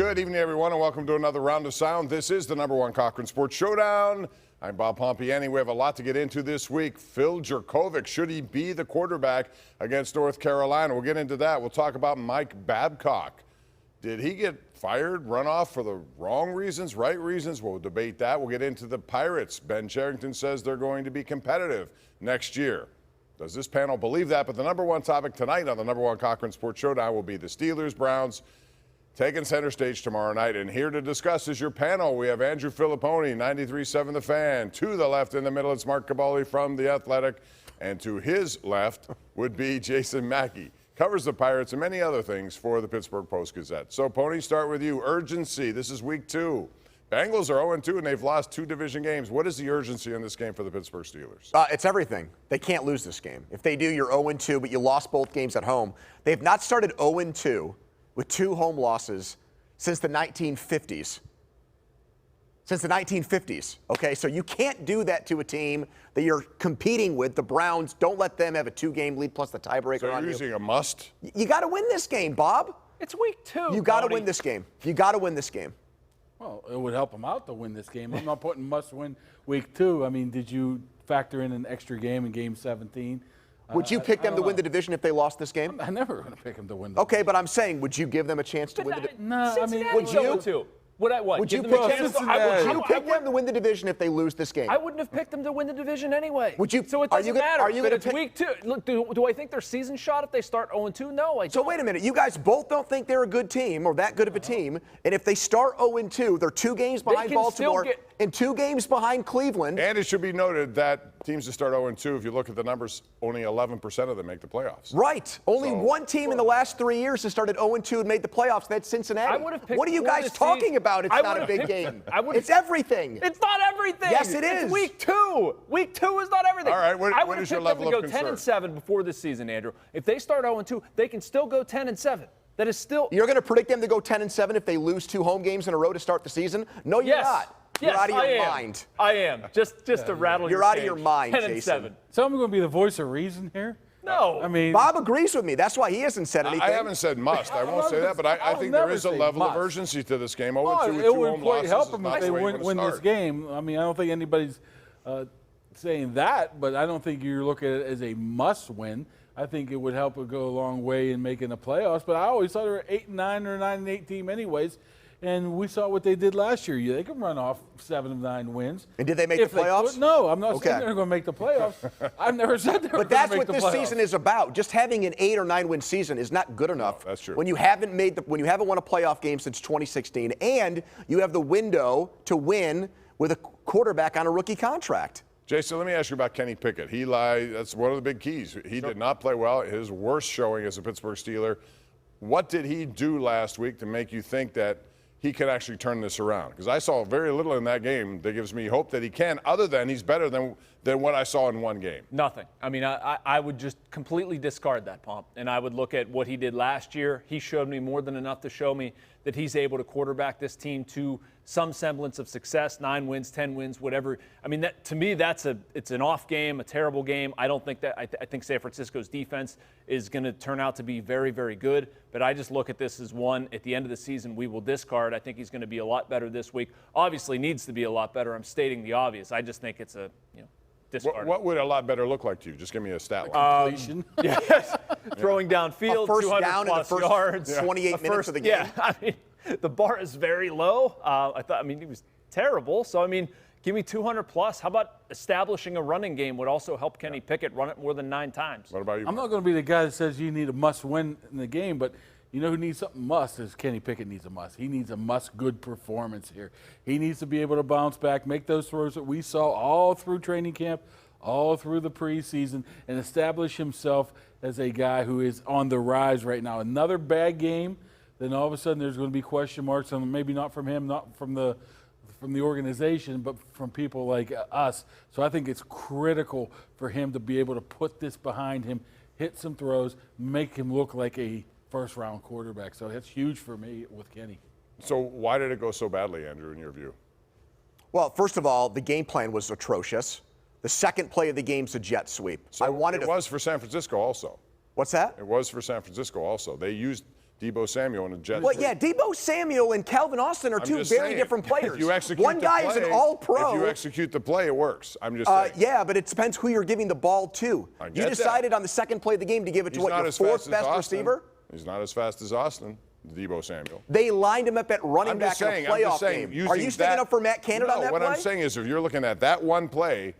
Good evening, everyone, and welcome to another round of sound. This is the #1 Cochran Sports Showdown. I'm Bob Pompeani. We have a lot to get into this week. Phil Jurkovec, should he be the quarterback against North Carolina? We'll get into that. We'll talk about Mike Babcock. Did he get fired, run off for the wrong reasons, right reasons? We'll debate that. We'll get into the Pirates. Ben Cherington says they're going to be competitive next year. Does this panel believe that? But the #1 topic tonight on the #1 Cochran Sports Showdown will be the Steelers-Browns taking center stage tomorrow night. And here to discuss is your panel. We have Andrew Fillipponi, 93.7 The Fan. To the left in the middle, it's Mark Kaboly from The Athletic. And to his left would be Jason Mackey. Covers the Pirates and many other things for the Pittsburgh Post-Gazette. So, Pony, start with you. Urgency. This is week 2. Bengals are 0-2, and they've lost 2 division games. What is the urgency in this game for the Pittsburgh Steelers? It's everything. They can't lose this game. If they do, you're 0-2, but you lost both games at home. They've not started 0-2 with 2 home losses since the 1950s. Since the 1950s, okay? So you can't do that to a team that you're competing with. The Browns, don't let them have a 2-game lead plus the tiebreaker so on you. So you're using a must? You got to win this game, Bob. It's week 2. You got to win this game. You got to win this game. Well, it would help them out to win this game. I'm not putting must-win week 2. I mean, did you factor in an extra game in Game 17? Would you pick them to win the division if they lost this game? I'm never going to pick them to win the Okay, but I'm saying, would you give them a chance to win the division? No, I mean, would you? Would I what? Would you Give pick them a them? chance? Would you pick them to win the division if they lose this game? I wouldn't have picked them to win the division anyway. Would you? So it Are you doesn't gonna- matter. are you But gonna it's pick- week 2. Look, do I think they're season shot if they start 0-2? No, I don't. So wait a minute. You guys both don't think they're a good team or that good of a team. And if they start 0-2, they're 2 games behind can still Baltimore and 2 games behind Cleveland. And it should be noted that teams that start 0-2, if you look at the numbers, only 11% of them make the playoffs. Right. Only one team in the last 3 years has started 0-2 and made the playoffs. That's Cincinnati. I would have picked What are you before guys this talking season. about? It's I not a would big have game. picked- It's everything. It's not everything. Yes, it is. It's week 2. Week 2 is not everything. All right, what I would is have your picked them level to of go concern? 10-7 before this season, Andrew. If they start 0-2, they can still go 10-7. That is still. You're going to predict them to go 10-7 if they lose 2 home games in a row to start the season? No, you're Yes. not. Yes, You're out of I your am. mind. I am. Just to rattle You're your out of cage. your mind, 10-7. Jason. So I'm going to be the voice of reason here? No. I mean, Bob agrees with me. That's why he hasn't said anything. I haven't said must. I won't say that, but I I'll think there never is a say level of must. urgency to this game. 0-2 well, with it 2 would home quite losses help is them not if they the way you win wanna this start. game. I mean, I don't think anybody's saying that, but I don't think you're looking at it as a must-win. I think it would help it go a long way in making the playoffs, but I always thought they were 8-9 or 9-8 team anyways. And we saw what they did last year. They can run off 7 of 9 wins. And did they make If the playoffs? No, I'm not Okay. saying they're going to make the playoffs. I've never said they were going But to that's make what the this playoffs. season is about. Just having an 8 or 9 win season is not good enough. No, that's true. When you haven't won a playoff game since 2016, and you have the window to win with a quarterback on a rookie contract. Jason, let me ask you about Kenny Pickett. He lied. That's one of the big keys. He did not play well. His worst showing as a Pittsburgh Steeler. What did he do last week to make you think that he can actually turn this around? Because I saw very little in that game that gives me hope that he can, other than he's better than what I saw in one game. Nothing. I mean, I would just completely discard that, Pomp, and I would look at what he did last year. He showed me more than enough to show me that he's able to quarterback this team to some semblance of success, 9 wins, 10 wins, whatever. I mean, that to me, it's an off game, a terrible game. I don't think that. I think San Francisco's defense is going to turn out to be very, very good. But I just look at this as one. At the end of the season, we will discard. I think he's going to be a lot better this week. Obviously, needs to be a lot better. I'm stating the obvious. I just think it's a discard. What would a lot better look like to you? Just give me a stat line. Completion. Yes, throwing downfield, A first 200 down in the plus first yards, 28 minutes of the game. Yeah, I mean, the bar is very low. I mean, he was terrible. So I mean, give me 200 plus. How about establishing a running game would also help Kenny Pickett run it more than 9 times? What about you? I'm not going to be the guy that says you need a must-win in the game, but you know who needs something must is Kenny Pickett needs a must. He needs a must-good performance here. He needs to be able to bounce back, make those throws that we saw all through training camp, all through the preseason, and establish himself as a guy who is on the rise right now. Another bad game, then all of a sudden there's going to be question marks, and maybe not from him, not from the organization, but from people like us. So I think it's critical for him to be able to put this behind him, hit some throws, make him look like a first-round quarterback. So that's huge for me with Kenny. So why did it go so badly, Andrew, in your view? Well, first of all, the game plan was atrocious. The second play of the game's a jet sweep. So it was for San Francisco also. What's that? It was for San Francisco also. They used Debo Samuel and the Jets. Well, yeah, Debo Samuel and Calvin Austin are I'm two just very saying, different players. If you execute One the guy play, is an all-pro. If you execute the play, it works. I'm just saying. Yeah, but it depends who you're giving the ball to. You decided on the second play of the game to give it to your fourth best receiver? He's not as fast as Austin, Debo Samuel. They lined him up at running back in a playoff game. Are you sticking up for Matt Canada on that play? What I'm saying is if you're looking at that one play,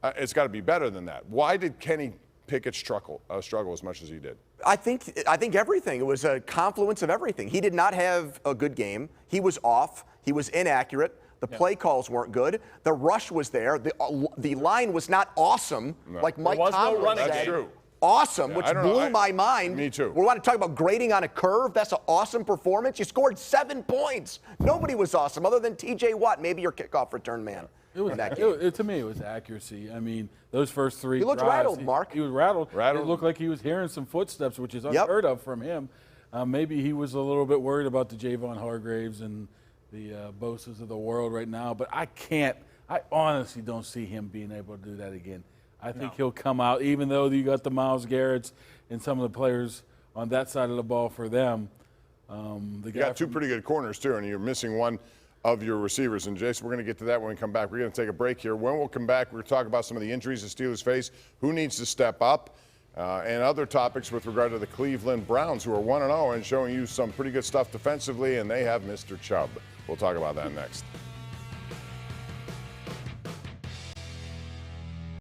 it's got to be better than that. Why did Kenny Pickett struggle as much as he did? I think everything. It was a confluence of everything. He did not have a good game. He was off. He was inaccurate. The play calls weren't good. The rush was there. The line was not awesome, like Mike Tomlin said. That's true. Awesome, which blew my mind. Me too. We want to talk about grading on a curve. That's an awesome performance. You scored 7 points. Nobody was awesome other than T.J. Watt, maybe your kickoff return man. It was, to me, it was accuracy. I mean, those first 3 He looked drives, rattled, Mark. He was rattled. It looked like he was hearing some footsteps, which is unheard of from him. Maybe he was a little bit worried about the Javon Hargraves and the Bosa's of the world right now. But I honestly don't see him being able to do that again. I think he'll come out, even though you got the Myles Garretts and some of the players on that side of the ball for them. You got 2 pretty good corners, too, and you're missing one of your receivers. And, Jason, we're going to get to that when we come back. We're going to take a break here. When we'll come back, we're going to talk about some of the injuries the Steelers face, who needs to step up, and other topics with regard to the Cleveland Browns, who are 1-0 and showing you some pretty good stuff defensively, and they have Mr. Chubb. We'll talk about that next.